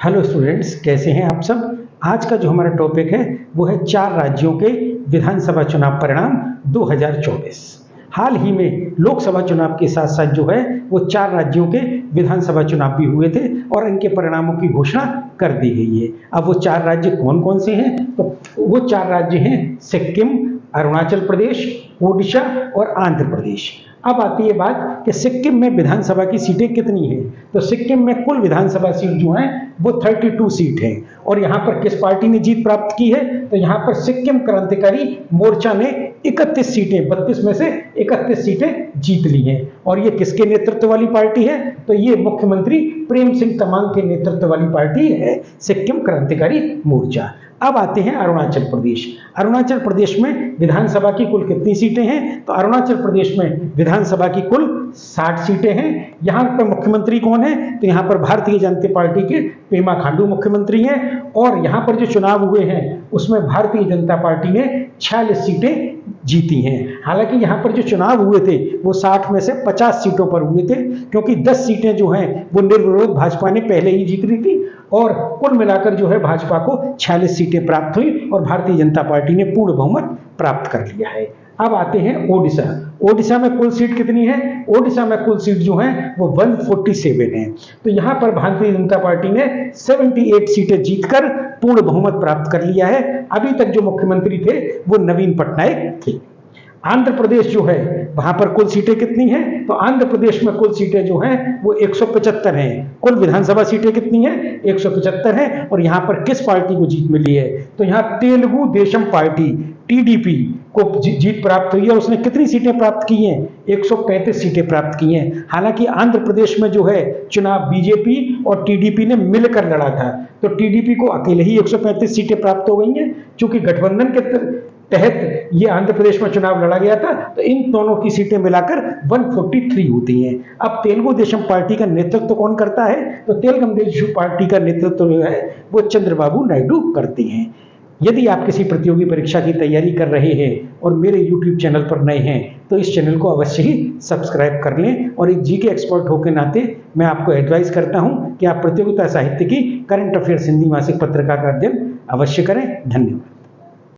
Hello students, कैसे हैं आप सब। आज का जो हमारा टॉपिक है वो है 4 राज्यों के विधानसभा चुनाव परिणाम 2024। हाल ही में लोकसभा चुनाव के साथ साथ जो है वो 4 राज्यों के विधानसभा चुनाव भी हुए थे और इनके परिणामों की घोषणा कर दी गई है। अब वो 4 राज्य कौन कौन से हैं, तो वो 4 राज्य हैं सिक्किम, अरुणाचल प्रदेश, ओडिशा और आंध्र प्रदेश। अब आती है बात कि सिक्किम में विधानसभा की सीटें कितनी हैं। तो सिक्किम में कुल विधानसभा सीट जो हैं वो 32 सीट हैं। और यहाँ पर किस पार्टी ने जीत प्राप्त की है, तो यहाँ पर सिक्किम क्रांतिकारी मोर्चा ने 31 सीटें, 32 में से 31 सीटें जीत ली हैं। और ये किसके नेतृत्व वाली पार्टी है, तो ये मुख्यमंत्री प्रेम सिंह तमांग के नेतृत्व वाली पार्टी है सिक्किम क्रांतिकारी मोर्चा। अब आते हैं अरुणाचल प्रदेश। अरुणाचल प्रदेश में विधानसभा की कुल कितनी सीटें हैं, तो अरुणाचल प्रदेश में विधानसभा की कुल 60 सीटें हैं। यहाँ पर मुख्यमंत्री कौन है, तो यहाँ पर भारतीय जनता पार्टी के पेमा खांडू मुख्यमंत्री हैं। और यहाँ पर जो चुनाव हुए हैं उसमें भारतीय जनता पार्टी ने 46 सीटें जीती हैं। हालांकि यहाँ पर जो चुनाव हुए थे वो 60 में से 50 सीटों पर हुए थे, क्योंकि 10 सीटें जो हैं वो निर्विरोध भाजपा ने पहले ही जीत ली थी। और कुल मिलाकर जो है भाजपा को 46 सीटें प्राप्त हुई और भारतीय जनता पार्टी ने पूर्ण बहुमत प्राप्त कर लिया है। अब आते हैं ओडिशा। ओडिशा में कुल सीट कितनी है, ओडिशा में कुल सीट जो है वो 147 है। तो यहाँ पर भारतीय जनता पार्टी ने 78 सीटें जीतकर पूर्ण बहुमत प्राप्त कर लिया है। अभी तक जो मुख्यमंत्री थे वो नवीन पटनायक थे। आंध्र प्रदेश जो है वहां पर कुल सीटें कितनी हैं, तो आंध्र प्रदेश में कुल सीटें जो हैं वो 175 हैं। कुल विधानसभा सीटें कितनी हैं, 175 हैं। और यहाँ पर किस पार्टी को जीत मिली है, तो यहाँ तेलुगु देशम पार्टी टीडीपी को जीत प्राप्त हुई है। उसने कितनी सीटें प्राप्त की हैं, 135 सीटें प्राप्त की हैं। हालांकि आंध्र प्रदेश में जो है चुनाव बीजेपी और टीडीपी ने मिलकर लड़ा था, तो टीडीपी को अकेले ही 135 सीटें प्राप्त हो गई हैं। चूंकि गठबंधन के तहत ये आंध्र प्रदेश में चुनाव लड़ा गया था, तो इन दोनों की सीटें मिलाकर 143 होती हैं। अब तेलुगु देशम पार्टी का नेतृत्व कौन करता है, तो तेलुगु देशम पार्टी का नेतृत्व जो है वो चंद्रबाबू नायडू करते हैं। यदि आप किसी प्रतियोगी परीक्षा की तैयारी कर रहे हैं और मेरे YouTube चैनल पर नए हैं तो इस चैनल को अवश्य ही सब्सक्राइब कर लें। और एक जीके एक्सपर्ट होकर नाते मैं आपको एडवाइस करता हूं कि आप प्रतियोगिता साहित्य की करंट अफेयर्स हिंदी मासिक पत्रिका का अध्ययन अवश्य करें। धन्यवाद।